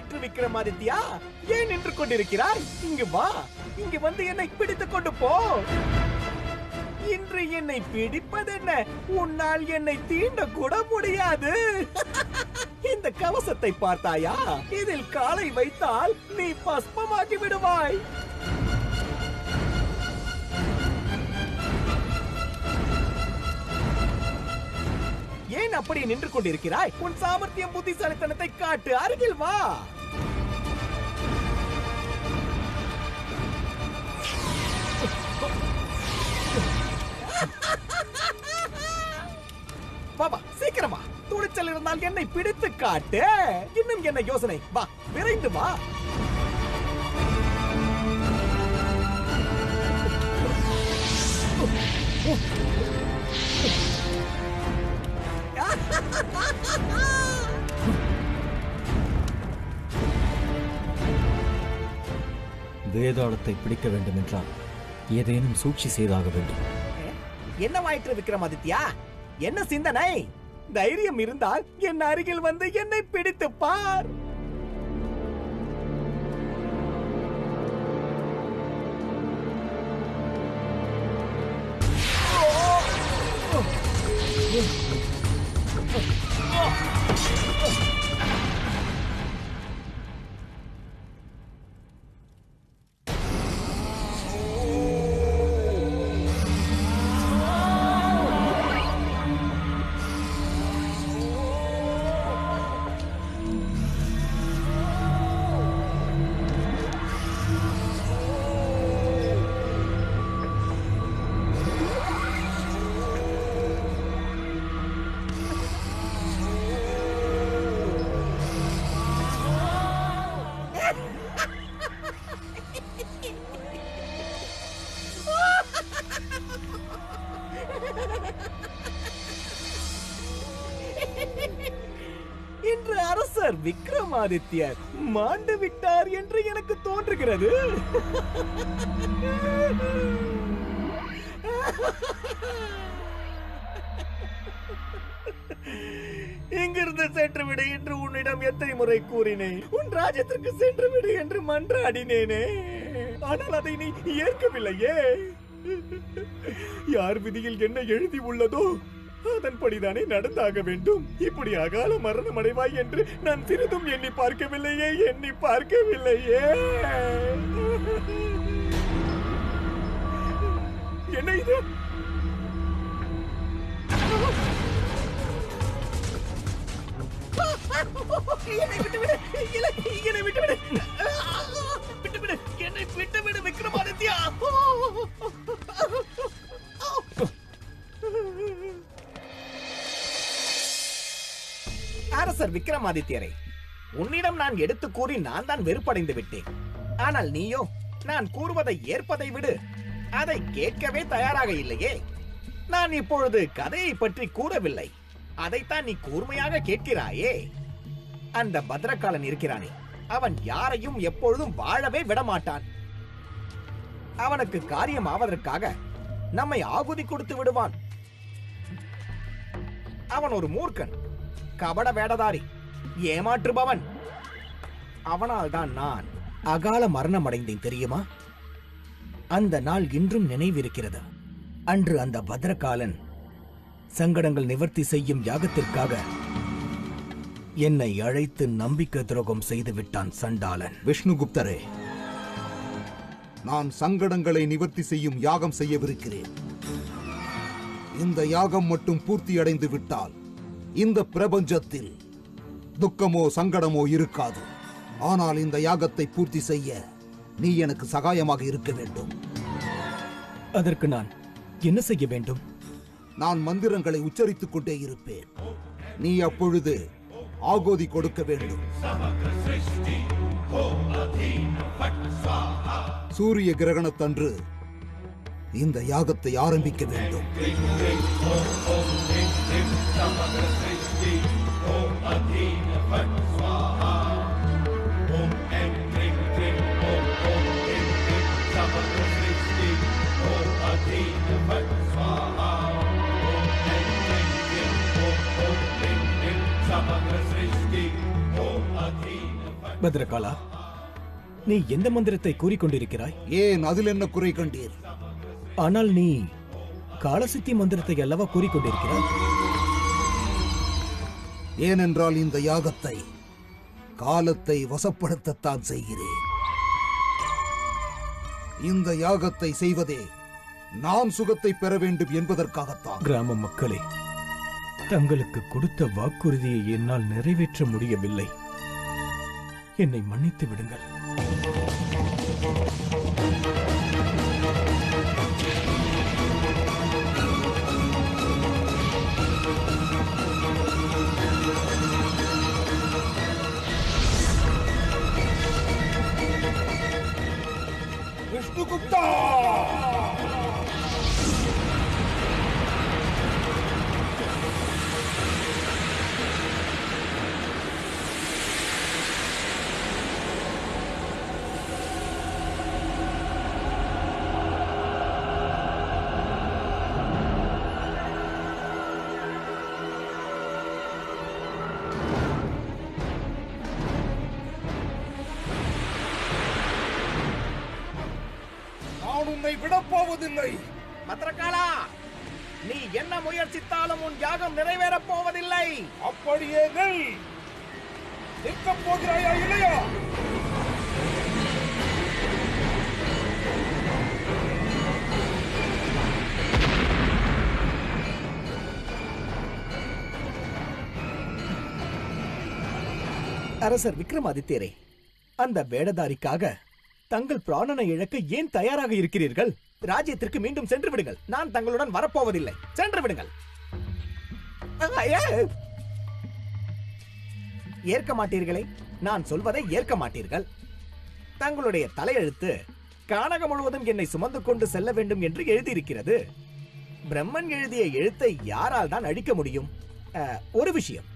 ஆயிற்று விக்ரமாதித்யா? ஏன் நின்று கொண்டிருக்கிறாய்? இங்கு வா, இங்கு வந்து என்னை பிடித்துக் கொண்டு போ. இன்று என்னை பிடிப்பதென்ன? உன்னால் என்னை தீண்ட கூட முடியாது. இந்த கவசத்தை பார்த்தாயா? இதில் காலை வைத்தால் நீ பஸ்பமாகி விடுவாய். ஏன் அப்படி நின்று கொண்டிருக்கிறாய்? உன் சாமர்த்தியம், புத்திசாலித்தனத்தை காட்டு. அருகில் வா. வா, சீக்கிரமா. துணிச்சல் இருந்தால் என்னை பிடித்து காட்டு. இன்னும் என்ன யோசனை? வா, விரைந்து வா. வேதாளத்தை பிடிக்க வேண்டும் என்றால் ஏதேனும் சூழ்ச்சி செய்தாக வேண்டும். என்னவாயிற்று விக்ரமாதித்யா? என்ன சிந்தனை? தைரியம் இருந்தால் என் அருகில் வந்து என்னை பிடித்து பார். இன்று அரசர் விக்ரமாதித்யர் மாண்டு விட்டார் என்று எனக்கு தோன்றுகிறது. இங்கிருந்து சென்று விடு என்று உன்னிடம் எத்தனை முறை கூறினேன். உன் ராஜ்யத்திற்கு சென்று விடு என்று மன்றாடினேனே. ஆனால் அதை நீ ஏற்கவில்லையே. யார் விதியில் என்ன எழுதி உள்ளதோ அதன்படிதானே நடந்தாக வேண்டும். இப்படி அகால மரணம் அடைவாய் என்று நான் சிறிதும் எண்ணி பார்க்கவில்லையே. என்ன இது? என்னை விட்டுவிடு, என்னை விட்டுவிடு, விட்டுவிடு, என்னை விட்டுவிடு விக்ரமாதித்யா. அரசர் விக்ரமாதித்யரே, உன்னிடம் நான் எடுத்து கூறி நான் தான் வெறுப்படைந்து விட்டேன். ஆனால் நீயோ நான் கூறுவதை ஏற்பதை விடு, அதை கேட்கவே தயாராக இல்லையே. நான் இப்பொழுது கதையை பற்றி கூறவில்லை, அதைத்தான் நீ கூர்மையாக கேட்கிறாயே. அந்த பத்ரகாலன் இருக்கிறானே, அவன் யாரையும் எப்பொழுதும் வாழவே விடமாட்டான். அவனுக்கு காரியம் ஆவதற்காக நம்மை ஆகுதி கொடுத்து விடுவான். அவன் ஒரு மூர்க்கன், கபட வேடதாரி, ஏமாற்றுபவன். அவனால் தான் நான் அகால மரணம் அடைந்தேன் தெரியுமா? அந்த நாள் இன்றும் நினைவிருக்கிறது. அன்று அந்த பத்ரகாலன் சங்கடங்கள் நிவர்த்தி செய்யும் யாகத்திற்காக என்னை அழைத்து நம்பிக்கை துரோகம் செய்து விட்டான் சண்டாளன். விஷ்ணுகுப்தரே, நான் சங்கடங்களை நிவர்த்தி செய்யும் யாகம் செய்யவிருக்கிறேன். இந்த யாகம் மட்டும் பூர்த்தி அடைந்து விட்டால் இந்த பிரபஞ்சத்தில் துக்கமோ சங்கடமோ இருக்காது. ஆனால் இந்த யாகத்தை பூர்த்தி செய்ய நீ எனக்கு சகாயமாக இருக்க வேண்டும். அதற்கு நான் என்ன செய்ய வேண்டும்? நான் மந்திரங்களை உச்சரித்துக் கொண்டே இருப்பேன். நீ அப்பொழுது ஆகோதி கொடுக்க வேண்டும். சூரிய கிரகணத்தன்று இந்த யாகத்தை ஆரம்பிக்க வேண்டும். பத்ரகாலா, நீ எந்த மந்திரத்தை கூறிக்கொண்டிருக்கிறாய்? ஏன் அதில் என்ன குறை கண்டீர்? ஆனால் நீ காலசித்தி மந்திரத்தை அல்லவா கூறிக்கொண்டிருக்கிறாய்? ஏனென்றால் இந்த யாகத்தை காலத்தை வசப்படுத்தத்தான் செய்கிறேன். இந்த யாகத்தை செய்வதே நான் சுகத்தை பெற வேண்டும் என்பதற்காகத்தான். கிராம மக்களே, தங்களுக்கு கொடுத்த வாக்குறுதியை என்னால் நிறைவேற்ற முடியவில்லை. என்னை மன்னித்து விடுங்கள். விஷ்ணுகுப்தா! நான் உன்னை விடப்போவதில்லை. பத்ரகாலா, நீ என்ன முயற்சித்தாலும் உன் யாகம் நிறைவேறப் போவதில்லை. அப்படியே நெல். நிற்கப் போகிறாயா இல்லையா? அரசர் விக்ரமாதித்யரே, அந்த வேடதாரிக்காக தங்கள் பிராணனை இழக்க ஏன் தயாராக இருக்கிறீர்கள்? ராஜ்யத்திற்கு மீண்டும் சென்று விடுங்கள். நான் தங்களுடன் வரப்போவதில்லை. சென்று விடுங்கள். ஐயா! ஏற்க மாட்டீர்களே? நான் சொல்வதை ஏற்க மாட்டீர்கள். தங்களுடைய தலையெழுத்து கானகம் முழுவதும் என்னை சுமந்து கொண்டு செல்ல வேண்டும் என்று எழுதியிருக்கிறது. பிரம்மன் எழுதிய எழுத்தை யாரால் தான் அழிக்க முடியும்? ஒரு விஷயம்,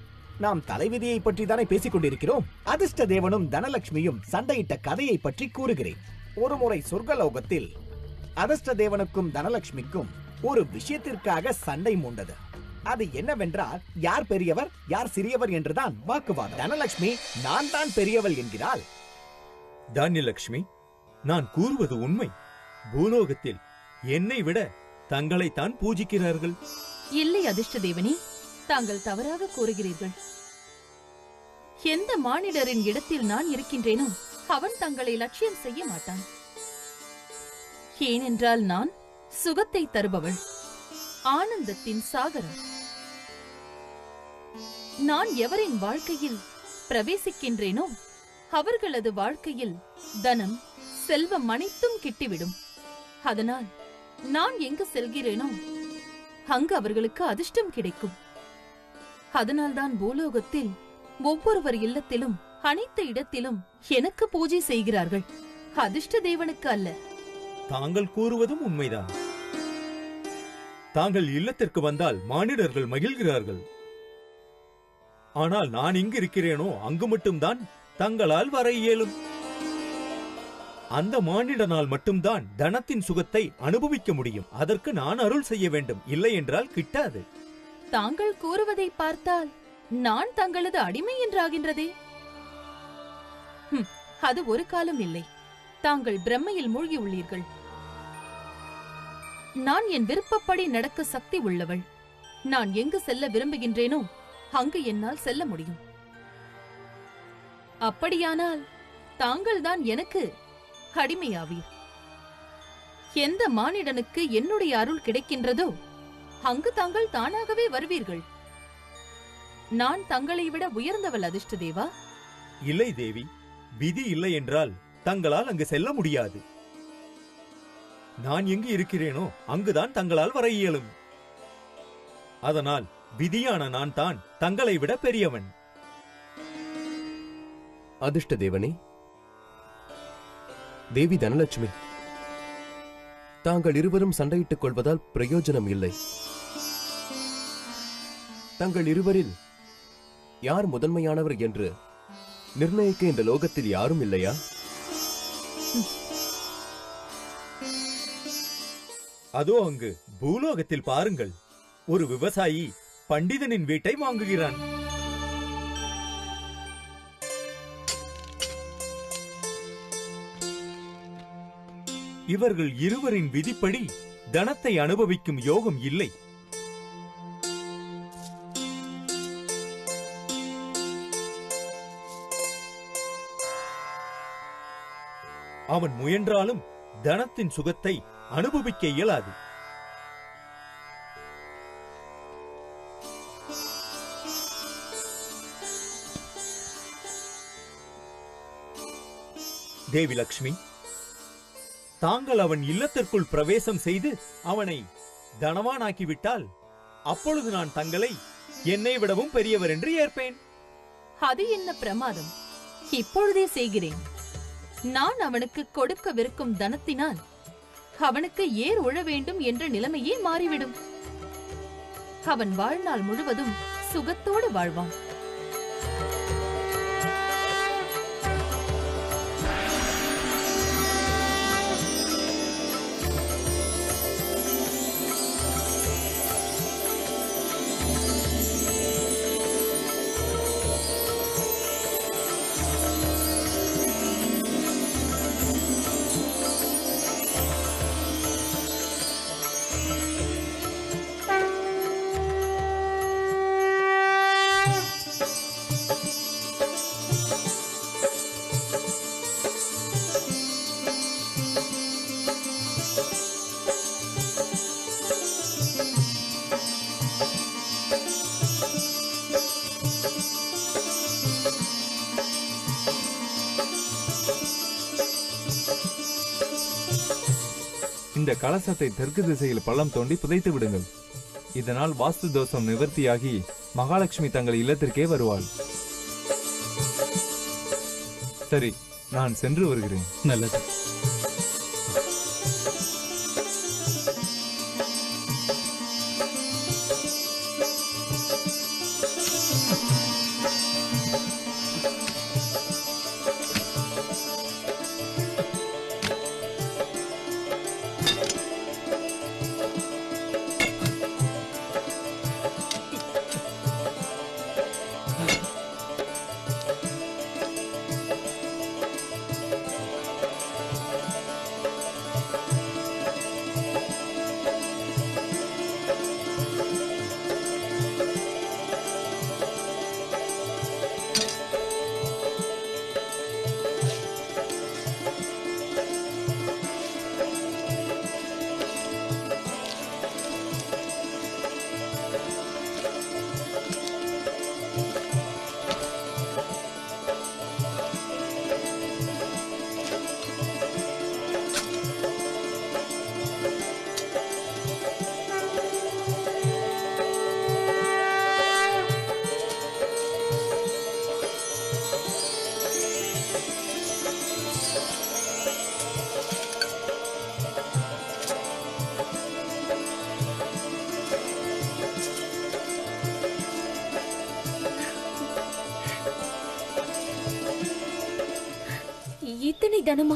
நாம் தலைவிதியை பற்றி தானே பேசிக் கொண்டிருக்கிறோம். அதிர்ஷ்ட தேவனும் தனலட்சுமியும் சண்டையிட்ட கதையை பற்றி கூறுகிறேன். ஒருமுறை சொர்க்கலோகத்தில் அதிர்ஷ்ட தேவனுக்கும் தனலட்சுமிக்கும் ஒரு விஷயத்திற்காக சண்டை மூண்டது. அது என்னவென்றால், யார் பெரியவர் யார் சிறியவர் என்றுதான் வாக்குவாதம். தனலட்சுமி நான் தான் பெரியவள் என்கிறாள். தானியலட்சுமி, நான் கூறுவது உண்மை. பூலோகத்தில் என்னை விட தங்களைத்தான் பூஜிக்கிறார்கள். இல்லை அதிர்ஷ்ட தேவனே, தாங்கள் தவறாக கூறுகிறீர்கள். எந்த மானிடரின் இடத்தில் நான் இருக்கின்றேனோ அவன் தங்களை லட்சியம் செய்ய மாட்டான். ஏனென்றால் நான் சுகத்தை தருபவள், ஆனந்தத்தின் சாகரம். நான் எவரின் வாழ்க்கையில் பிரவேசிக்கின்றேனோ அவர்களது வாழ்க்கையில் தனம் செல்வம் அனைத்தும் கிட்டிவிடும். அதனால் நான் எங்கு செல்கிறேனோ அங்கு அவர்களுக்கு அதிர்ஷ்டம் கிடைக்கும். அதனால்தான் பூலோகத்தில் ஒவ்வொருவர் இல்லத்திலும் அனைத்து இடத்திலும் எனக்கு பூஜை செய்கிறார்கள், அதிர்ஷ்ட தேவனுக்கு அல்ல. தாங்கள் கூறுவதும் உண்மைதான். தாங்கள் இல்லத்திற்கு வந்தால் மானிடர்கள் மகிழ்கிறார்கள். ஆனால் நான் இங்கு இருக்கிறேனோ அங்கு மட்டும்தான் தங்களால் வர இயலும். அந்த மானிடனால் மட்டும்தான் தனத்தின் சுகத்தை அனுபவிக்க முடியும். அதற்கு நான் அருள் செய்ய வேண்டும், இல்லை என்றால் கிட்டாது. தாங்கள் கூறுவதை பார்த்தால் நான் தங்களது அடிமை என்றாகின்றதே. அது ஒரு காலம் இல்லை. தாங்கள் பிரம்மையில் மூழ்கி உள்ளீர்கள். நான் என் விருப்பப்படி நடக்க சக்தி உள்ளவள். நான் எங்கு செல்ல விரும்புகின்றேனோ அங்கு என்னால் செல்ல முடியும். அப்படியானால் தாங்கள் தான் எனக்கு அடிமையாவீர். எந்த மானிடனுக்கு என்னுடைய அருள் கிடைக்கின்றதோ அங்கு தாங்கள் தானாகவே வருவீர்கள். நான் தங்களை விட உயர்ந்தவள் அதிர்ஷ்ட தேவா. இல்லை தேவி, விதி இல்லை என்றால் தங்களால் அங்கு செல்ல முடியாது. நான் எங்கு இருக்கிறேனோ அங்குதான் தங்களால் வர இயலும். அதனால் விதியான நான் தான் தங்களை விட பெரியவன். அதிர்ஷ்ட தேவனே, தேவி தனலட்சுமி, தாங்கள் இருவரும் சண்டையிட்டுக் கொள்வதால் பிரயோஜனம் இல்லை. தங்கள் இருவரில் யார் முதன்மையானவர் என்று நிர்ணயிக்க இந்த லோகத்தில் யாரும் இல்லையா? அதோ அங்கு பூலோகத்தில் பாருங்கள், ஒரு விவசாயி பண்டிதனின் வீட்டை வாங்குகிறான். இவர்கள் இருவரின் விதிப்படி தனத்தை அனுபவிக்கும் யோகம் இல்லை. அவன் முயன்றாலும் தனத்தின் சுகத்தை அனுபவிக்க இயலாது. தேவி லக்ஷ்மி, தாங்கள் அவன் இல்லத்திற்குள் பிரவேசம் செய்து அவனை தனவானாக்கிவிட்டால் அப்பொழுது நான் தங்களை என்னை விடவும் பெரியவர் என்று ஏற்பேன். அது என்ன பிரமாதம்? இப்பொழுதே செய்கிறேன். நான் அவனுக்கு கொடுக்கவிருக்கும் தனத்தினால் அவனுக்கு ஏர் உழ வேண்டும் என்ற நிலைமையே மாறிவிடும். அவன் வாழ்நாள் முழுவதும் சுகத்தோடு வாழ்வான். இந்த கலசத்தை தெற்கு திசையில் பள்ளம் தோண்டி புதைத்து விடுங்கள். இதனால் வாஸ்து தோஷம் நிவர்த்தியாகி மகாலட்சுமி தங்கள் இல்லத்திற்கே வருவாள். சரி, நான் சென்று வருகிறேன். நல்லது. இத்தனை தனமா?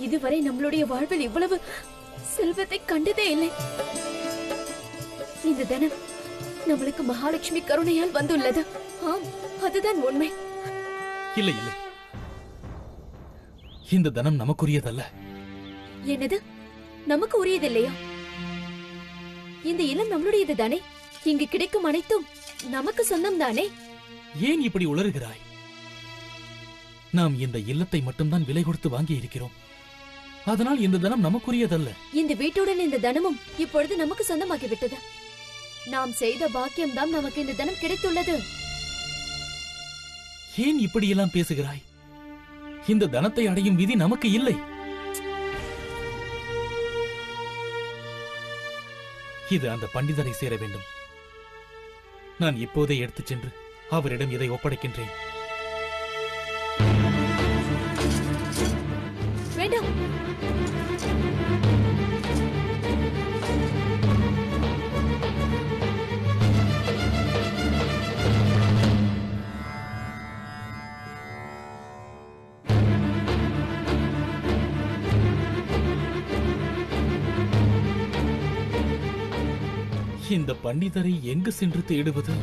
இதுவரை நம்மளுடைய வாழ்வில் இவ்வளவு செல்வத்தை கண்டதே இல்லை. இந்த தனம் நம்மளுக்கு மகாலட்சுமி கருணையால் வந்துள்ளது. ஆம், அதுதான் உண்மை. இல்லை இல்லை, இந்த தனம் நமக்குரியதல்ல. என்னது? நமக்கு உரியதில்லையா? இந்த இல்லம் நம்மளுடையது தானே. இங்கு கிடைக்கும் அனைத்தும் நமக்கு சொந்தம் தானே. ஏன் இப்படி உளறுகிறாய்? நாம் இந்த இல்லத்தை மட்டும்தான் விலை கொடுத்து வாங்கி இருக்கிறோம். அதனால் இந்த தனம் நமக்குரியதல்ல. இந்த வீட்டுடன் இந்த தனமும் இப்பொழுது நமக்கு சொந்தமாகிவிட்டது. நாம் செய்த பாக்கியம் தான் நமக்கு இந்த தனம் கிடைத்துள்ளது. ஏன் இப்படியெல்லாம் பேசுகிறாய்? இந்த தனத்தை அடையும் விதி நமக்கு இல்லை. இது அந்த பண்டிதரை சேர வேண்டும். நான் இப்போதே எடுத்துச் சென்று அவரிடம் இதை ஒப்படைக்கின்றேன். வேண்டாம். இந்த பண்டிதரை எங்கு சென்று தேடுவது?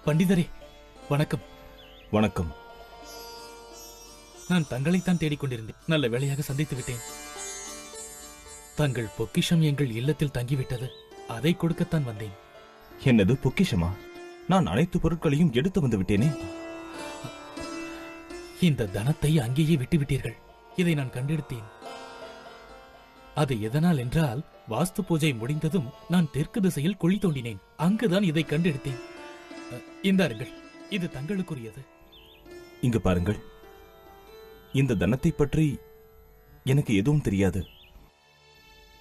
பண்டிதரே வணக்கம். வணக்கம். நான் தங்களைத்தான் தேடிக்கொண்டிருந்தேன். நல்ல வேளையாக சந்தித்து விட்டேன். தங்கள் பொக்கிஷம் எங்கள் இல்லத்தில் தங்கிவிட்டது. அதை கொடுக்கத்தான் வந்தேன். என்னது பொக்கிஷமா? நான் அனைத்து பொருட்களையும் எடுத்து வந்து விட்டேனே. இந்த தனத்தை அங்கேயே விட்டுவிட்டீர்கள். இதை நான் கண்டெடுத்தேன். அது எதனால் என்றால், வாஸ்து பூஜை முடிந்ததும் நான் தெற்கு திசையில் குழி தோண்டினேன். அங்குதான் இதை கண்டெடுத்தேன். இந்தாருங்கள், இது தங்களுக்குரியது. இங்கு பாருங்கள், இந்த தனத்தை பற்றி எனக்கு எதுவும் தெரியாது.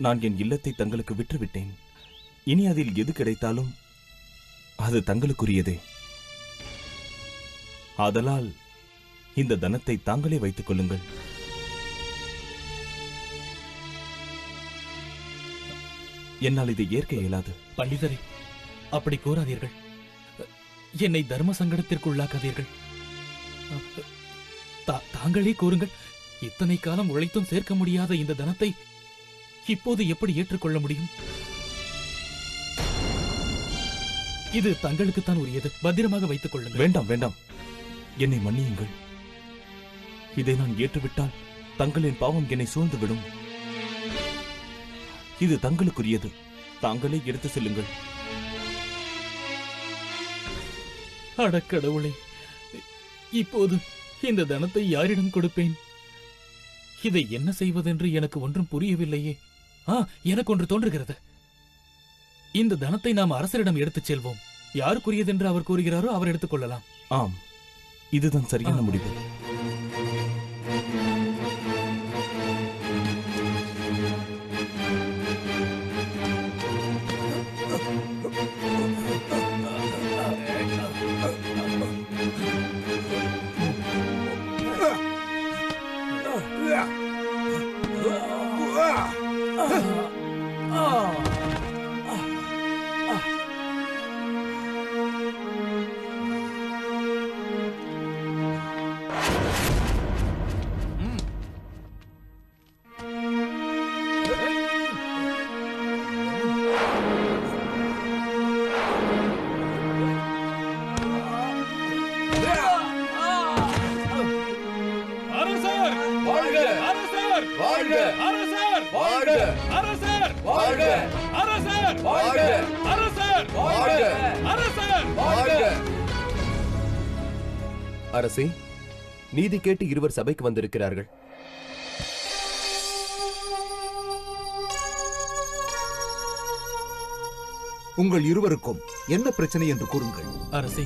நான் என் இல்லத்தை தங்களுக்கு விற்றுவிட்டேன். இனி அதில் எது கிடைத்தாலும் அது தங்களுக்குரியதே. ஆதலால் இந்த தனத்தை தாங்களே வைத்துக் கொள்ளுங்கள். என்னால் இதை ஏற்க இயலாது. பண்டிதரே, அப்படி கூறாதீர்கள். என்னை தர்ம சங்கடத்திற்கு உள்ளாக்காதீர்கள். தாங்களே கூறுங்கள், இத்தனை காலம் உழைத்தும் சேர்க்க முடியாத இந்த தனத்தை இப்போது எப்படி ஏற்றுக்கொள்ள முடியும்? இது தங்களுக்குத்தான் உரியது. பத்திரமாக வைத்துக் கொள்ளுங்கள். வேண்டாம் வேண்டாம், என்னை மன்னியுங்கள். இதை நான் ஏற்றுவிட்டால் தங்களின் பாவம் என்னை சூழ்ந்துவிடும். இது தங்களுக்குரியது. தாங்களே எடுத்து செல்லுங்கள். அடக்கடவுளே, இப்போது இந்த தனத்தை யாரிடம் கொடுப்பேன்? இதை என்ன செய்வதென்று எனக்கு ஒன்றும் புரியவில்லையே. எனக்கு ஒன்று தோன்றுகிறது. இந்த தனத்தை நாம் அரசரிடம் எடுத்துச் செல்வோம். யாருக்குரியதென்று அவர் கூறுகிறாரோ அவர் எடுத்துக் கொள்ளலாம். ஆம், இதுதான் சரியான முடிவு. அரசே, நீதி கேட்டு இருவர் சபைக்கு வந்திருக்கிறார்கள். உங்கள் இருவருக்கும் என்ன பிரச்சனை என்று கூறுங்கள். அரசே,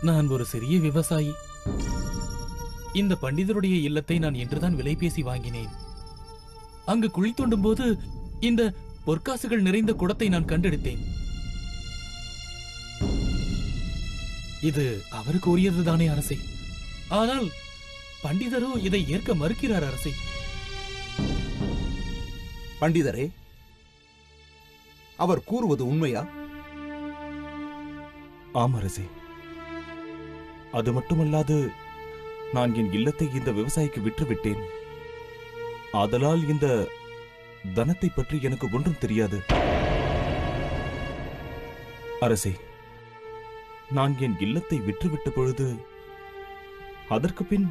நான் ஒரு சிறிய விவசாயி. இந்த பண்டிதருடைய இல்லத்தை நான் இன்றுதான் விலை பேசி வாங்கினேன். அங்கு குழி தோண்டும் போது இந்த பொற்காசுகள் நிறைந்த குடத்தை நான் கண்டெடுத்தேன். இது அவருக்கு உரியதுதானே அரசே? ஆனால் பண்டிதரோ இதை ஏற்க மறுக்கிறார் அரசே. பண்டிதரே, அவர் கூறுவது உண்மையா? ஆம் அரசே. அது மட்டுமல்லாது, நான் என் இல்லத்தை இந்த விவசாயிக்கு விற்றுவிட்டேன். ஆதலால் இந்த தனத்தை பற்றி எனக்கு ஒன்றும் தெரியாது. அரசே, நான் என் இல்லத்தை விற்றுவிட்ட பொழுது அதற்கு பின்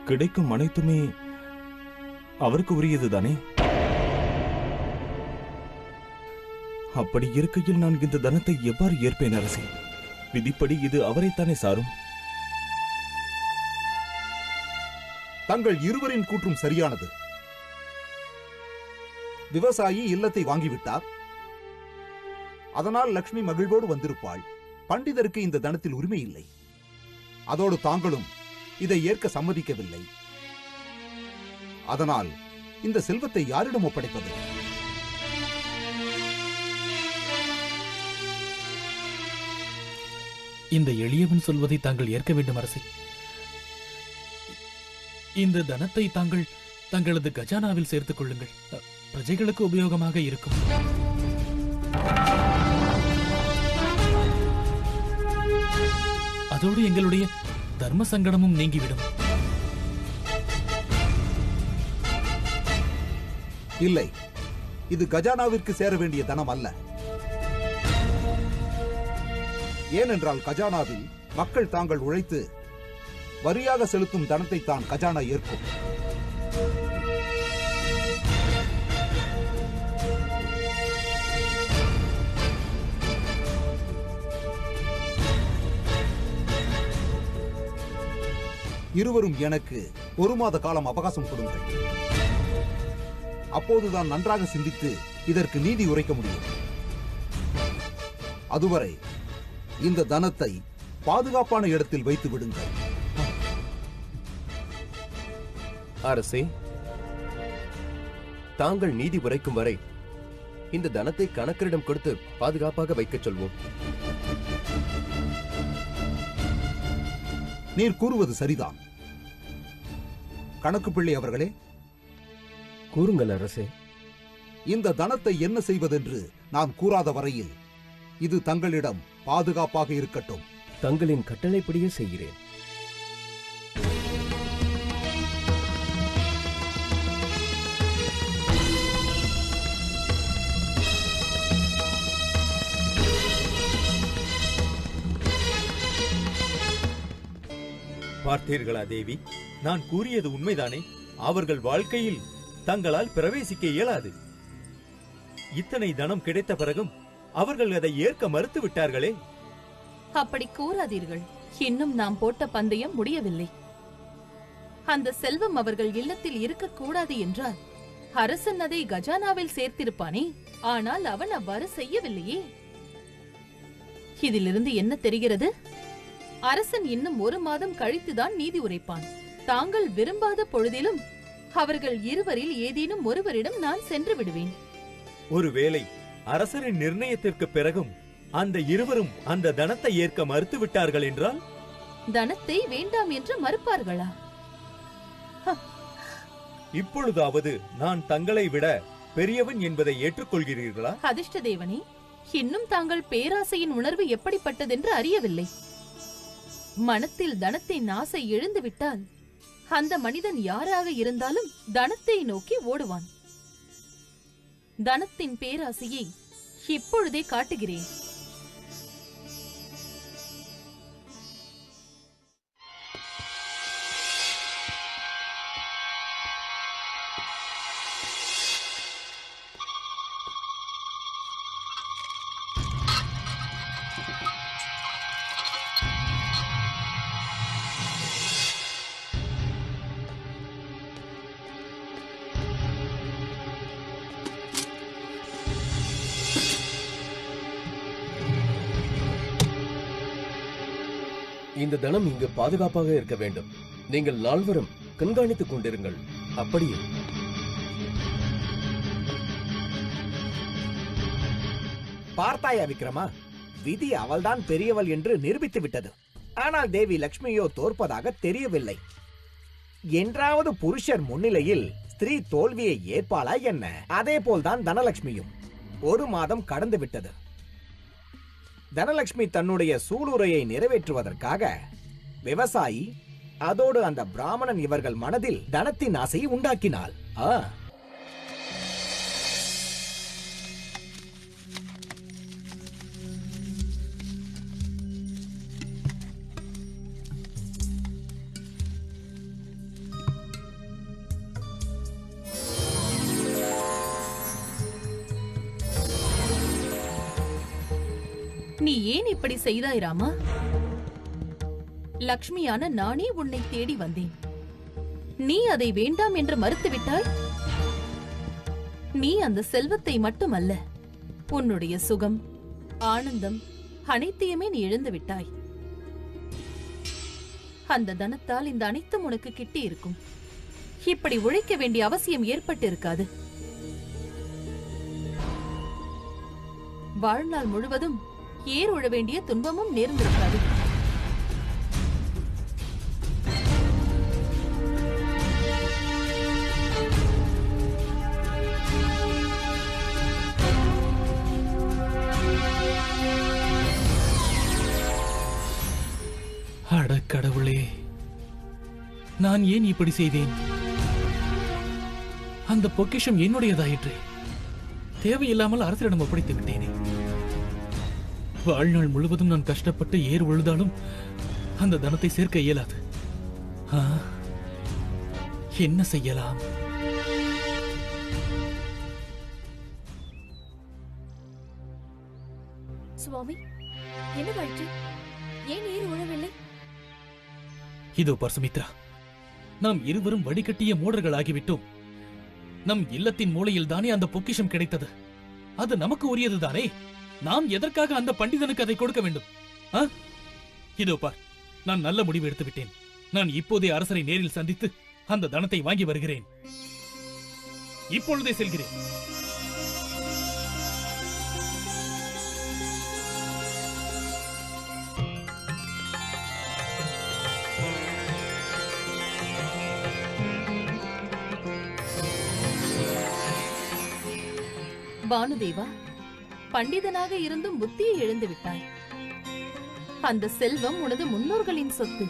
கிடைக்கும் அனைத்துமே அவருக்கு உரியதுதானே? அப்படி இருக்கையில் நான் இந்த தனத்தை எவ்வாறு ஏற்பேன் அரசே? விதிப்படி இது அவரைத்தானே சாரும். தங்கள் இருவரின் கூற்றும் சரியானது. விவசாயி இல்லத்தை வாங்கிவிட்டார். அதனால் லக்ஷ்மி மகிழ்வோடு வந்திருப்பாள். பண்டிதருக்கு இந்த தனத்தில் உரிமை இல்லை. அதோடு தாங்களும் இதை ஏற்க சம்மதிக்கவில்லை. அதனால் இந்த செல்வத்தை யாரிடம் ஒப்படைப்பது? இந்த எளியவன் சொல்வதை தாங்கள் ஏற்க வேண்டும் அரசே. இந்த தனத்தை தாங்கள் தங்களது கஜானாவில் சேர்த்துக் கொள்ளுங்கள். பிரஜைகளுக்கு உபயோகமாக இருக்கும். அதோடு எங்களுடைய தர்ம சங்கடமும் நீங்கிவிடும். இல்லை, இது கஜானாவிற்கு சேர வேண்டிய தனம் அல்ல. ஏனென்றால் கஜானாவில் மக்கள் தாங்கள் உழைத்து வரியாக செலுத்தும் தனத்தை தான் கஜானா ஏற்கும். இருவரும் எனக்கு 1 மாத காலம் அவகாசம் கொடுங்கள். அப்போதுதான் நன்றாக சிந்தித்து இதற்கு நீதி உரைக்க முடியும். அதுவரை இந்த தனத்தை பாதுகாப்பான இடத்தில் வைத்து விடுங்கள். அரசே, தாங்கள் நீதி உரைக்கும் வரை இந்த தனத்தை கணக்கரிடம் கொடுத்து பாதுகாப்பாக வைக்கச் சொல்வோம். நீர் கூறுவது சரிதான். கணக்கு பிள்ளை அவர்களே, கூறுங்கள் அரசே. இந்த தனத்தை என்ன செய்வதென்று நான் கூறாத வரையில் இது தங்களிடம் பாதுகாப்பாக இருக்கட்டும். தங்களின் கட்டளைப்படியே செய்கிறேன். பார்த்தீர்களா தேவி, நான் கூறியது உண்மைதானே? அவர்கள் வாழ்க்கையில் தங்களால் பிரவேசிக்க இயலாது. இத்தனை தனம் கிடைத்த பிறகும் அவர்கள் அதை ஏற்க மறுத்து விட்டார்களே. அப்படி கூறாதீர்கள். இன்னும் நாம் போட்ட பந்தயம் முடியவில்லை. அந்த செல்வம் அவர்கள் இல்லத்தில் இருக்கக்கூடாது என்றால் அரசன் அதை கஜானாவில் சேர்த்திருப்பானே. ஆனால் அவன் அவ்வாறு செய்யவில்லையே. இதிலிருந்து என்ன தெரிகிறது? அரசன் இன்னும் 1 மாதம் கழித்துதான் நீதி உரைப்பான். தாங்கள் விரும்பாத பொழுதிலும் அவர்கள் இருவரில் ஏதேனும் ஒருவரிடம் நான் சென்று விடுவேன். ஒருவேளை அரசரின் நிர்ணயத்திற்கு பிறகும் அந்த இருவரும் அந்த தனத்தை ஏற்க மறுத்து விட்டார்கள் என்றால்? தனத்தை வேண்டாம் என்று மறுப்பார்களா? இப்பொழுதாவது நான் தங்களை விட பெரியவன் என்பதை ஏற்றுக்கொள்கிறீர்களா? அதிர்ஷ்ட தேவனே, இன்னும் தாங்கள் பேராசையின் உணர்வு எப்படிப்பட்டதென்று அறியவில்லை. மனத்தில் தனத்தின் ஆசை எழுந்துவிட்டால் அந்த மனிதன் யாராக இருந்தாலும் தனத்தை நோக்கி ஓடுவான். தனத்தின் பேராசையை இப்பொழுதே காட்டுகிறேன். இந்த தனம் இங்கு பாதுகாப்பாக இருக்க வேண்டும். நீங்கள் நால்வரும் கண்காணித்துக் கொண்டிருங்கள். அப்படியே பார்த்தாயா விக்ரமா, விதி அவள்தான் பெரியவள் என்று நிரூபித்து விட்டது. ஆனால் தேவி லட்சுமியோ தோற்பதாக தெரியவில்லை. என்றாவது புருஷர் முன்னிலையில் ஸ்திரீ தோல்வியை ஏற்பாளா என்ன? அதே போல்தான் தனலட்சுமியும். 1 மாதம் கடந்து விட்டது. தனலட்சுமி தன்னுடைய சூளுரையை நிறைவேற்றுவதற்காக விவசாயி அதோடு அந்த பிராமணன் இவர்கள் மனதில் தனத்தின் ஆசையை உண்டாக்கினாள். நீ ஏன் இப்படி செய்தாய் ராமா? லக்ஷ்மியான நானே உன்னை தேடி வந்தேன். நீ அதை வேண்டாம் என்று மறுத்துவிட்டாய். நீ அந்த செல்வத்தை மட்டுமல்ல, உன்னுடைய சுகம், ஆனந்தம் அனைத்தையுமே நீ இழந்து விட்டாய். அந்த தனத்தால் இந்த அனைத்தும் உனக்கு கிட்டி இருக்கும். இப்படி உழைக்க வேண்டிய அவசியம் ஏற்பட்டு இருக்காது. வாழ்நாள் முழுவதும் ஏர் உழ வேண்டிய துன்பமும் நேர்ந்திருக்காது. அட கடவுளே, நான் ஏன் இப்படி செய்தேன்? அந்த பொக்கிஷம் என்னுடையதாயிற்று. தேவையில்லாமல் அரசரிடம் ஒப்படைத்து விட்டேனே. வாழ்நாள் முழுவதும் நான் கஷ்டப்பட்டு ஏர் உழுதாலும் அந்த தனத்தை சேர்க்க இயலாது. ஆ, என்ன செய்யலாம்? சுவாமி, என்னவாயிற்று? ஏன் ஏர் உழவில்லை? இதோ பார் சுமித்ரா, நாம் இருவரும் வடிகட்டிய மூடர்கள் ஆகிவிட்டோம். நம் இல்லத்தின் மூலையில் தானே அந்த பொக்கிஷம் கிடைத்தது. அது நமக்கு உரியதுதானே. நாம் எதற்காக அந்த பண்டிதனுக்கு அதை கொடுக்க வேண்டும்? ஆ? இதோ பார், நான் நல்ல முடிவு எடுத்து விட்டேன். நான் இப்போதே அரசரை நேரில் சந்தித்து அந்த தனத்தை வாங்கி வருகிறேன். இப்பொழுதே செல்கிறேன். பானுதேவா, பண்டிதனாக இருந்தும் புத்தியை இழந்து விட்டாய். அந்த செல்வம் உனது முன்னோர்களின் சொத்து.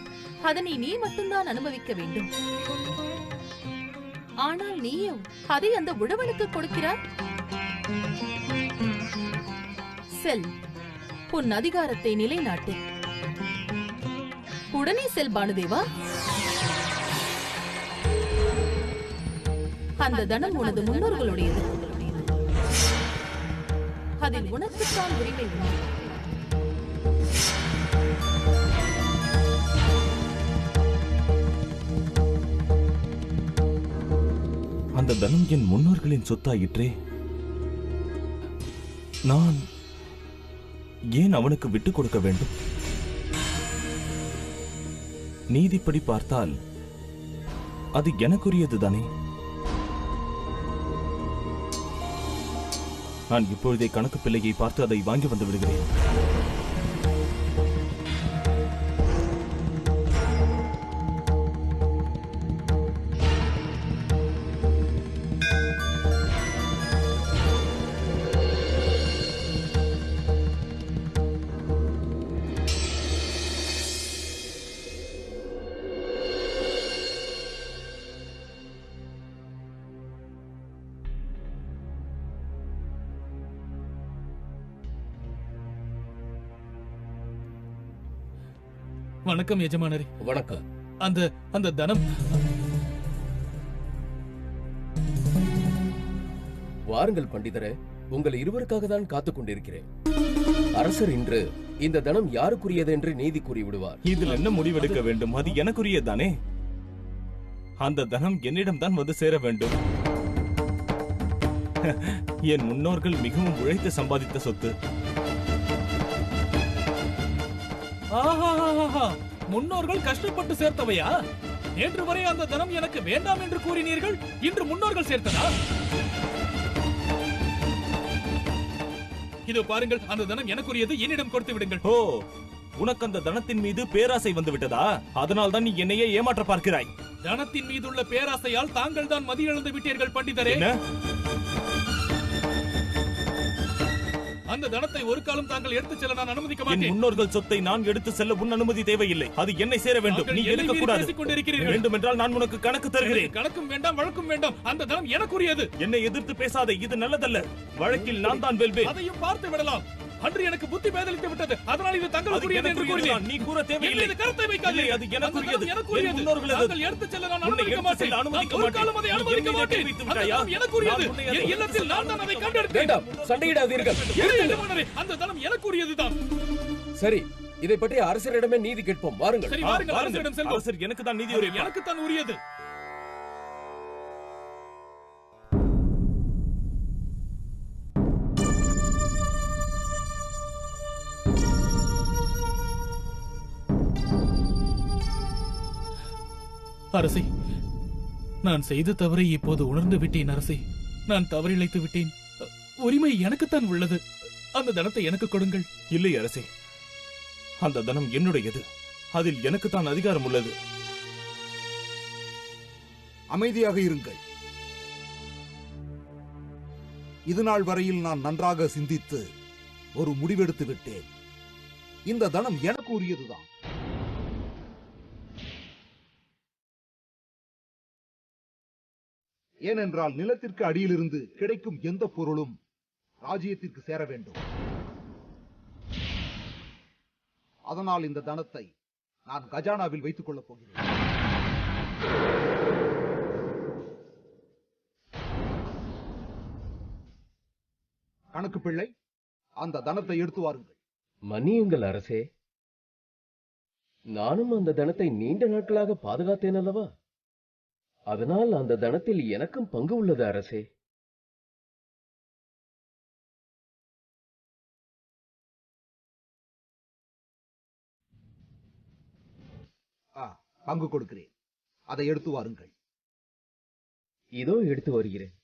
அதனை நீ மட்டும்தான் அனுபவிக்க வேண்டும். ஆனால் நீயோ அதை அந்த உழவனுக்கு கொடுக்கிறாய். செல், உன் அதிகாரத்தை நிலைநாட்டு. உடனே செல் பானுதேவா. அந்த தனம் உனது முன்னோர்களுடையது. அதில் உனக்குத்தான் உரிமை உண்டு. அந்த தனம் என் முன்னோர்களின் சொத்தாயிற்றே. நான் ஏன் அவனுக்கு விட்டுக் கொடுக்க வேண்டும்? நீதிப்படி பார்த்தால் அது எனக்குரியதுதானே. நான் இப்பொழுதே கணக்கு பிள்ளையை பார்த்து அதை வாங்கி வந்து விடுகிறேன். வணக்கம் எஜமானரே. வணக்கம். அந்த தனம் வாருங்கள் பண்டிதரே, உங்கள் இருவருக்காக தான் காத்துக் கொண்டிருக்கிறேன். அரசர் இன்று இந்த தனம் யாருக்குரியது என்று நீதி கூறி விடுவார். இதில் என்ன முடிவெடுக்க வேண்டும்? அது எனக்குரியதானே. அந்த தனம் என்னிடம் தான் வந்து சேர வேண்டும். என் முன்னோர்கள் மிகவும் உழைத்து சம்பாதித்த சொத்து. முன்னோர்கள் கஷ்டப்பட்டு சேர்த்தவையா? நேற்று வரை அந்த தனம் எனக்கு வேண்டாம் என்று கூறினீர்கள். இன்று முன்னோர்கள் சேர்த்ததா? இதோ பாருங்கள், அந்த தனம் எனக்குரியது. என்னிடம் கொடுத்து விடுங்கள். ஓ, உனக்கு அந்த தனத்தின் மீது பேராசை வந்து விட்டதா? அதனால் தான் நீ என்னையே ஏமாற்ற பார்க்கிறாய். தனத்தின் மீதுள்ள பேராசையால் தாங்கள் தான் மதியிழந்து விட்டீர்கள் பண்டிதரே. அந்த தனத்தை ஒரு காலம் தாங்கள் எடுத்து செல்ல நான் அனுமதிக்க மாட்டேன். முன்னோர்கள் சொத்தை நான் எடுத்து செல்ல உன் அனுமதி தேவையில்லை. அது என்னை சேர வேண்டும். நீ எடுக்க கூடாது. வேண்டும் என்றால் நான் உனக்கு கணக்கு தருகிறேன். கணக்கும் வேண்டாம், வழக்கும் வேண்டாம். அந்த தனம் எனக்குரியது. என்னை எதிர்த்து பேசாதே. இது நல்லதல்ல. வழக்கில் நான் தான் வெல்வேன். அதையும் பார்த்து விடலாம். அன்று எனக்கு புத்தி பேதலித்து விட்டது. அதனால் இது தங்களுக்குரியது என்று கூறினேன். நீ கூற தேவையில்லை. இது கருத்தை வைக்காதே. அது எனக்குரியது. எனக்குரியது. முன்னோர்கள் தாங்கள் எடுத்து செல்ல நான் அனுமதிக்க மாட்டேன். ஒரு காலம் அதை அனுமதிக்க மாட்டேன். எனக்குரியது. என் இல்லத்தில் நான் தான் அதை கண்டெடுத்தேன். வேண்டாம், சண்டையிடாதீர்கள். அந்த தனம் எனக்குரியதுதான். சரி, இதை பற்றி அரசரிடமே நீதி கேட்போம். வாருங்கள். சரி, வாருங்கள். அரசரிடம் செல்வோம். அரசர் எனக்கு தான் நீதி உரைப்பார். எனக்கு தான் உரியது. அரசே, நான் செய்த தவறை இப்போது உணர்ந்து விட்டேன். அரசே, நான் தவறிழைத்து விட்டேன். உரிமை எனக்குத்தான் உள்ளது. அந்த தனத்தை எனக்கு கொடுங்கள். இல்லை அரசே, அந்த தனம் என்னுடையது. அதில் எனக்குத்தான் அதிகாரம் உள்ளது. அமைதியாக இருங்கள். இதுநாள் வரையில் நான் நன்றாக சிந்தித்து ஒரு முடிவெடுத்து விட்டேன். இந்த தனம் எனக்கு உரியதுதான். ஏனென்றால் நிலத்திற்கு அடியிலிருந்து கிடைக்கும் எந்த பொருளும் ராஜ்யத்திற்கு சேர வேண்டும். அதனால் இந்த தனத்தை நான் கஜானாவில் வைத்துக் கொள்ளப் போகிறேன். கணக்கு பிள்ளை, அந்த தனத்தை எடுத்து வாருங்கள். மன்னியுங்கள் அரசே, நானும் அந்த தனத்தை நீண்ட நாட்களாக பாதுகாத்தேன் அல்லவா? அதனால் அந்த தனத்தில் எனக்கும் பங்கு உள்ளது அரசே. பங்கு கொடுக்கிறேன். அதை எடுத்து வாருங்கள். இதோ எடுத்து வருகிறேன்.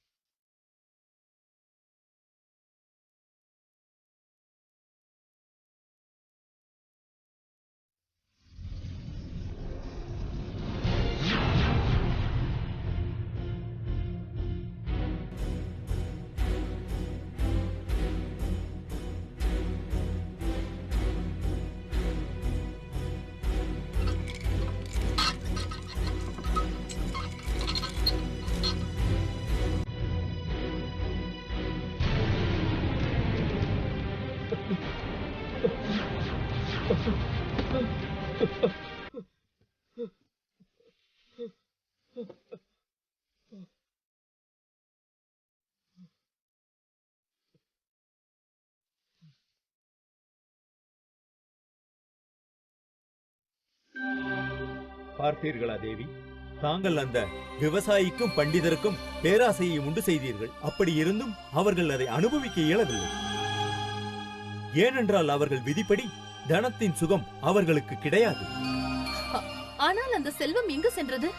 பார்த்தீர்களா தேவி, தாங்கள் அந்த விவசாயிக்கும் பண்டிதருக்கும் பேராசையை உண்டு செய்தீர்கள். அப்படி இருந்தும் அவர்கள் அதை அனுபவிக்க இயலவில்லை. ஏனென்றால் அவர்கள் விதிப்படி தனத்தின் சுகம் அவர்களுக்கு கிடையாது. ஆனால் அந்த செல்வம் எங்கு சென்றது?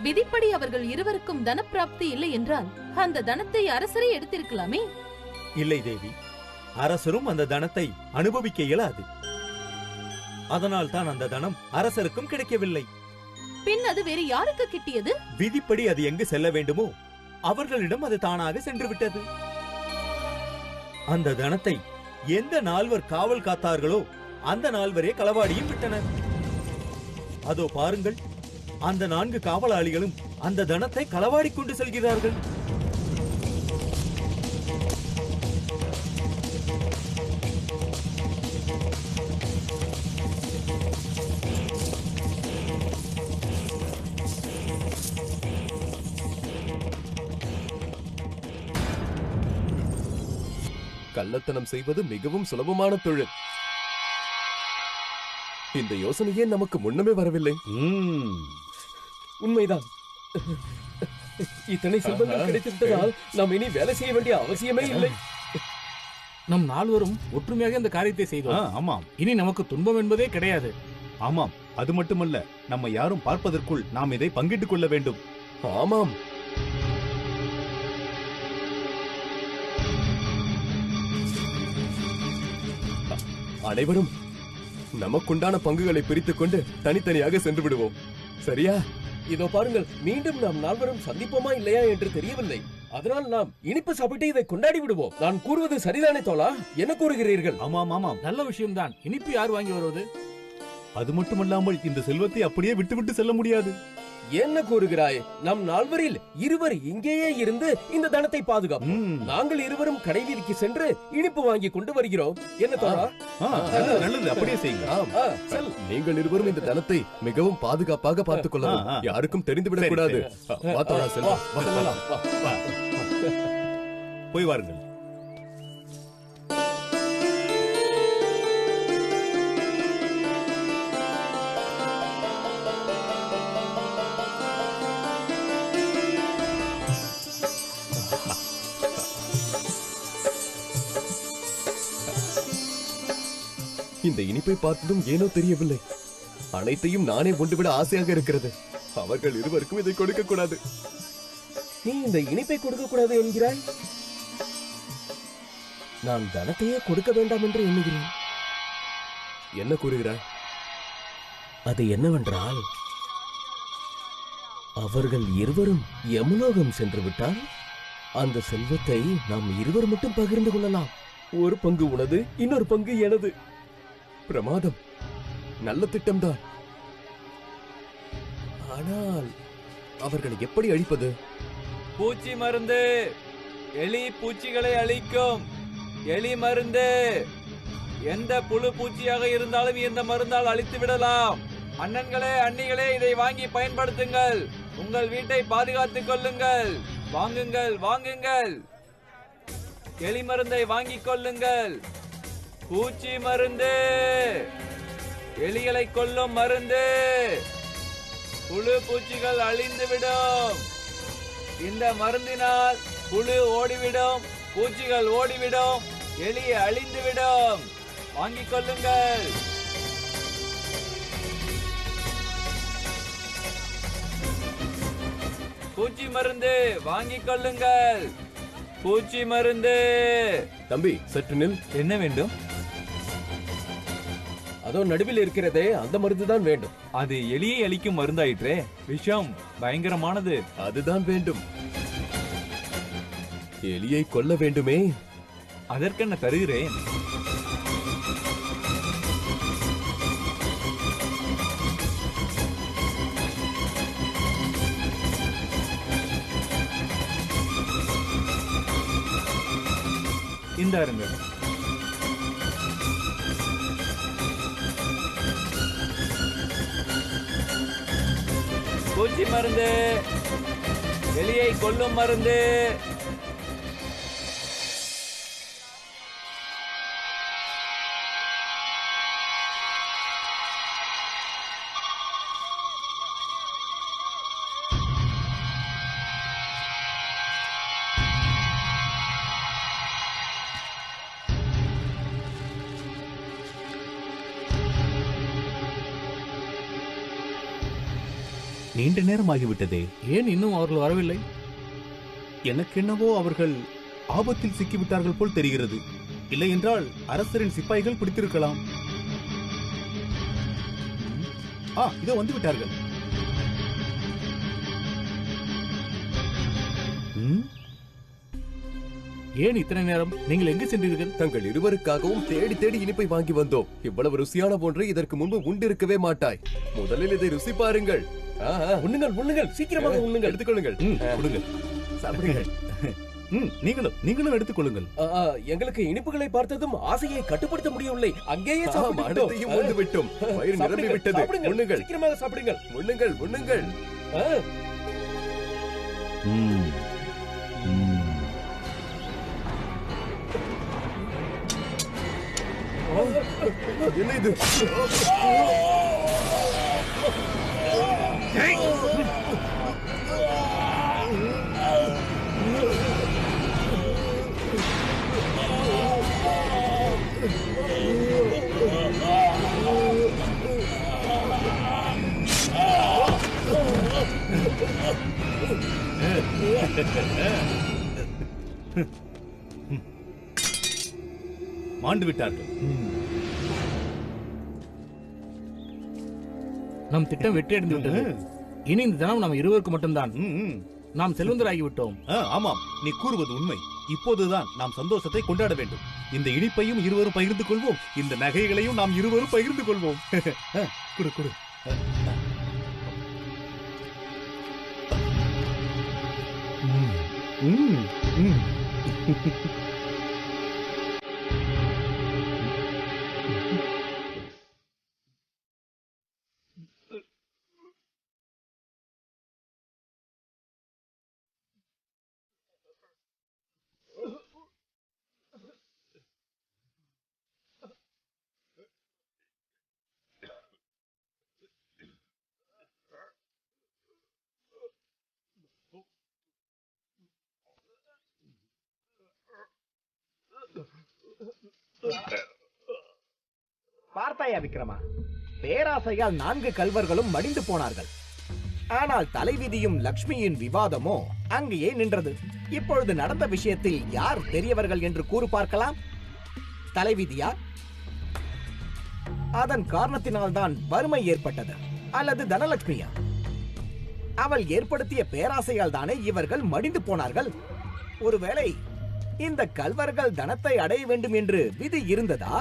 விதிப்படி அவர்கள் இருவருக்கும் தனப்பிராப்தி இல்லை என்றால் அந்த தனத்தை அரசரே எடுத்திருக்கலாமே. இல்லை தேவி, அரசரும் அந்த தனத்தை அனுபவிக்க இயலாது. அதனால் தான் அந்த தனம் அரசருக்கும் கிடைக்கவில்லை. பின் அது வேறு யாருக்கு கிட்டியது? விதிப்படி அது எங்கு செல்ல வேண்டுமோ அவர்களிடம் அது தானாக சென்று விட்டது. அந்த தனத்தை எந்த நால்வர் காவல் காத்தார்களோ அந்த நால்வரே களவாடியும் விட்டனர். அதோ பாருங்கள், அந்த 4 காவலாளிகளும் அந்த தனத்தை களவாடி கொண்டு செல்கிறார்கள். கள்ளத்தனம் செய்வது மிகவும் சுலபமான தொழில். இந்த யோசனையே நமக்கு முன்னமே வரவில்லை. உண்மைதான். இத்தனை செல்வங்கள் கிடைத்துவிட்டதால் நாம் இனி வேலை செய்ய வேண்டிய அவசியமே இல்லை. நம் நால்வரும் ஒற்றுமையாக இந்த காரியத்தை செய்தோம். ஆமாம், இனி நமக்கு துன்பம் என்பதே கிடையாது. ஆமாம். அது மட்டுமல்ல, நம்ம யாரும் பார்ப்பதற்குள் நாம் இதை பங்கிட்டுக் கொள்ள வேண்டும். ஆமாம். அனைவரும் நமக்குண்டான பங்குகளை பிரித்துக் கொண்டு தனித்தனியாக சென்று விடுவோம். சரியா? இதோ பாருங்கள், மீண்டும் நாம் நால்வரும் சந்திப்போமா இல்லையா என்று தெரியவில்லை. அதனால் நாம் இனிப்பு சாப்பிட்டு இதை கொண்டாடி விடுவோம். நான் கூறுவது சரிதானே தோழா? என்ன கூறுகிறீர்கள்? ஆமாம் ஆமாம், நல்ல விஷயம்தான். இனிப்பு யார் வாங்கி வருவது? அது மட்டுமல்லாமல் இந்த செல்வத்தை அப்படியே விட்டுவிட்டு செல்ல முடியாது. என்ன கூறுகிறாய்? நம் நால்வரில் இருவர் இங்கேயே இருந்து இந்த தனத்தை பாதுகாப்போம். நாங்கள் இருவரும் கடைவீதிக்கு சென்று இனிப்பு வாங்கி கொண்டு வருகிறோம். என்ன தோழா? நல்லது, அப்படியே செய்யுங்க. நீங்கள் இருவரும் இந்த தனத்தை மிகவும் பாதுகாப்பாக பார்த்துக் கொள்ளவும். யாருக்கும் தெரிந்துவிடக் கூடாது. போய் வாருங்கள். இந்த இனிப்பை பார்த்ததும் ஏனோ தெரியவில்லை, அனைத்தையும் நானே கொண்டுவிட ஆசையாக இருக்கிறது. அவர்கள் இருவருக்கும் இதை கொடுக்க கூடாது. நீ இந்த இனிப்பை கொடுக்க கூடாது என்கிறாய்? நான் தனத்தையே கொடுக்க வேண்டாம் என்று எண்ணுகிறேன். என்ன கூறுகிறாய்? அது என்னவென்றால், அவர்கள் இருவரும் யமுலோகம் சென்று விட்டால் அந்த செல்வத்தை நாம் இருவர் மட்டும் பகிர்ந்து கொள்ளலாம். ஒரு பங்கு உனது, இன்னொரு பங்கு எனது. பிரமாதம், நல்ல திட்டம்தான். ஆனால் அவர்களை எப்படி அழிப்பது? பூச்சி மருந்து, எலி பூச்சிகளை அழிக்கும் எலி மருந்து. எந்த புழு பூச்சியாக இருந்தாலும் இந்த மருந்தால் அழித்து விடலாம். அண்ணன்களே, அண்ணிகளே, இதை வாங்கி பயன்படுத்துங்கள். உங்கள் வீட்டை பாதுகாத்துக் கொள்ளுங்கள். வாங்குங்கள், வாங்குங்கள். எலி மருந்தை வாங்கிக் கொள்ளுங்கள். பூச்சி மருந்து, எலிகளை கொல்லும் மருந்து. புழு பூச்சிகள் அழிந்துவிடும். இந்த மருந்தினால் புழு ஓடிவிடும், பூச்சிகள் ஓடிவிடும், எலி அழிந்துவிடும். வாங்கிக் கொள்ளுங்கள். பூச்சி மருந்து வாங்கிக் கொள்ளுங்கள். பூச்சி மருந்து. தம்பி, சற்று நில். என்ன வேண்டும்? அதோ நடுவில் இருக்கிறதே, அந்த மருந்து தான் வேண்டும். அது எலியை அழிக்கும் மருந்தாயிற்றே. விஷம் பயங்கரமானது. அதுதான் வேண்டும். எலியை கொல்ல வேண்டுமே. அதற்கென்ன தருகிறேன். இந்த அருங்கள். பூச்சி மருந்து, எலியை கொல்லும் மருந்து. நீண்ட நேரமாகிவிட்டதே. ஏன் இன்னும் அவர்கள் வரவில்லை? எனக்கென்னவோ அவர்கள் ஆபத்தில் சிக்கிவிட்டார்கள் போல் தெரிகிறது. இல்லை என்றால் அரசரின் சிப்பாய்கள் பிடித்திருக்கலாம். இதோ வந்து விட்டார்கள். ஏன் இத்தனை நேரம்? நீங்கள் எங்கு சென்றீர்கள்? தங்கள் இருவருக்காகவும் தேடி தேடி இனிப்பை வாங்கி வந்தோம். இவ்வளவு ருசியான ஒன்றை இதற்கு முன்பு உண்டிருக்கவே மாட்டாய். முதலில் இதை ருசி பாருங்கள். உண்ணுங்கள், உண்ணுங்கள், சீக்கிரமாக உண்ணுங்கள். எடுத்துக்கொள்ளுங்கள். கொடுங்கள், சாப்பிடுங்கள். நீங்களும் எடுத்துக்கொள்ளுங்கள். எங்களுக்கு இனிப்புகளை பார்த்ததும் ஆசையை கட்டுப்படுத்த முடியவில்லை. அங்கேயே சாப்பிட்டு விட்டோம். வயிறு நிரம்பி விட்டது. உண்ணுங்கள், சீக்கிரமாக சாப்பிடுங்கள். உண்ணுங்கள், உண்ணுங்கள். என்ன இது? மாண்டு விட்டார்கள். நம் திட்டம் வெற்றியடைந்து விட்டது. இனி இந்த தினம் நாம் இருவருக்கு மட்டும்தான். நாம் செல்வந்தராகிவிட்டோம். ஆமாம், நீ கூறுவது உண்மை. இப்போதுதான் நாம் சந்தோஷத்தை கொண்டாட வேண்டும். இந்த இனிப்பையும் இருவரும் பகிர்ந்து கொள்வோம். இந்த நகைகளையும் நாம் இருவரும் பகிர்ந்து கொள்வோம். குடு குடு. பார்த்தாயா விக்ரமா, பேராசையால் 4 கல்வர்களும் மடிந்து போனார்கள். ஆனால் தலைவிதியும் லக்ஷ்மியின் விவாதமோ அங்கேயே நின்றது. இப்பொழுது நடந்த விஷயத்தில் யார் பெரியவர்கள் என்று கூறு பார்க்கலாம்? தலைவிதியா? அதன் காரணத்தினால்தான் வறுமை ஏற்பட்டது, அல்லது தனலட்சுமியா? அவள் ஏற்படுத்திய பேராசையால் தானே இவர்கள் மடிந்து போனார்கள். ஒருவேளை இந்த கல்வர்கள் தனத்தை அடைய வேண்டும் என்று விதி இருந்ததா?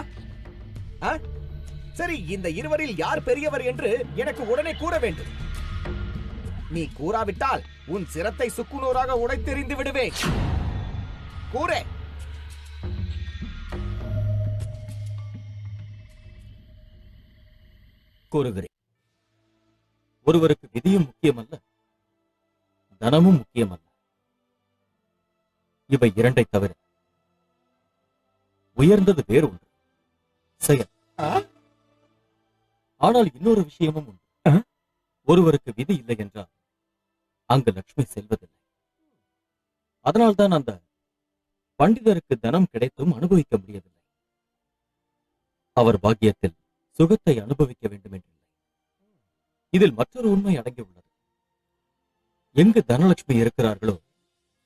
சரி, இந்த இருவரில் யார் பெரியவர் என்று எனக்கு உடனே கூற வேண்டும். நீ கூறாவிட்டால் உன் சிரத்தை சுக்குநூறாக உடைத்தெறிந்து கூறுகிறேன். ஒருவருக்கு விதியும் முக்கியமல்ல, தனமும் முக்கியமல்ல. இவை இரண்டை தவிர உயர்ந்தது வேறு ஒன்று, செயல். ஆனால் இன்னொரு விஷயமும் உண்டு. ஒருவருக்கு விதி இல்லை என்றால் அங்கு லட்சுமி செல்வதில்லை. அதனால்தான் அந்த பண்டிதருக்கு தனம் கிடைத்தும் அனுபவிக்க முடியவில்லை. அவர் பாக்கியத்தில் சுகத்தை அனுபவிக்க வேண்டும் என்றில்லை. இதில் மற்றொரு உண்மை அடங்கியுள்ளது. எங்கு தனலட்சுமி இருக்கிறார்களோ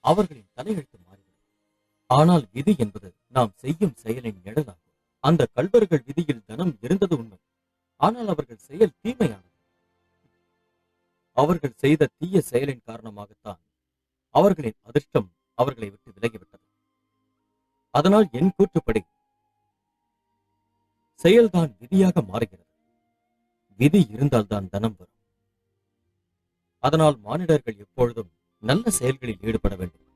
அவர்களின் தலையெழுத்து மாறிவிடும். ஆனால் விதி என்பது நாம் செய்யும் செயலின் நிழலாகும். அந்த கள்வர்கள் விதியில் தனம் இருந்தது உண்மை. ஆனால் அவர்கள் செயல் தீமையானது. அவர்கள் செய்த தீய செயலின் காரணமாகத்தான் அவர்களின் அதிர்ஷ்டம் அவர்களை விட்டு விலகிவிட்டது. அதனால் என் கூற்றுப்படி செயல்தான் விதியாக மாறுகிறது. விதி இருந்தால்தான் தனம் வரும். அதனால் மானிடர்கள் எப்பொழுதும் நல்ல செயல்களில் ஈடுபட வேண்டும்.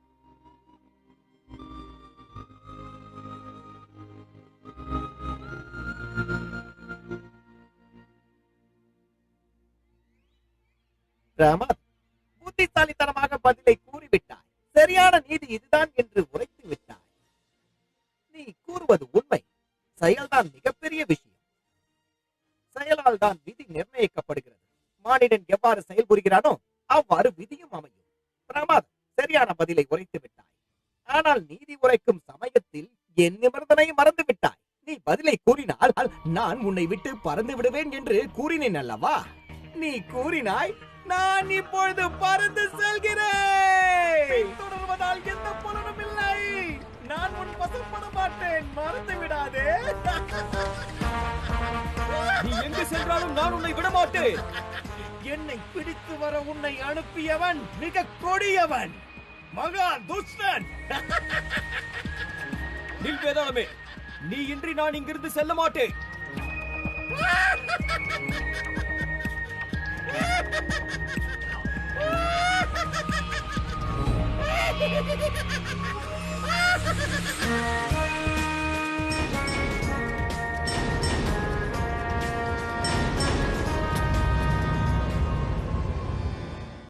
ராமர், புத்திசாலித்தனமாக பதிலை கூறிவிட்டாய். சரியான நீதி இதுதான் என்று உரைத்து விட்டாய். நீ கூறுவது உண்மை. செயல்தான் மிகப்பெரிய விஷயம். செயலால் தான் விதி நிர்ணயிக்கப்படுகிறது. மானிடன் எவ்வாறு செயல்புரிகிறானோ அவ்வாறு விதியும் அமையும். பிரமாதம், சரியான பதிலை உரைத்து விட்டாய். ஆனால் நீதி உரைக்கும் சமயத்தில் என் நிபந்தனை மறந்து விட்டாய். நீ பதிலை கூறினால் நான் உன்னை விட்டு பறந்து விடுவேன் என்று கூறினேன் அல்லவா? நீ கூறினாய், நான் இப்பொழுது பறந்து செல்கிறேன். தொடர்வதால் எந்த பலனும் இல்லை. நான் உன் வசப்பட மாட்டேன், மறந்து விடாதே. நீ எங்கு சென்றாலும் நான் உன்னை விட மாட்டேன். என்னை பிடித்து வர உன்னை அனுப்பியவன் மிக கொடியவன், மகா துஷ்டன். நில் வேதாளமே, நீ இன்றி நான் இங்கிருந்து செல்ல மாட்டேன். Ha ha ha ha!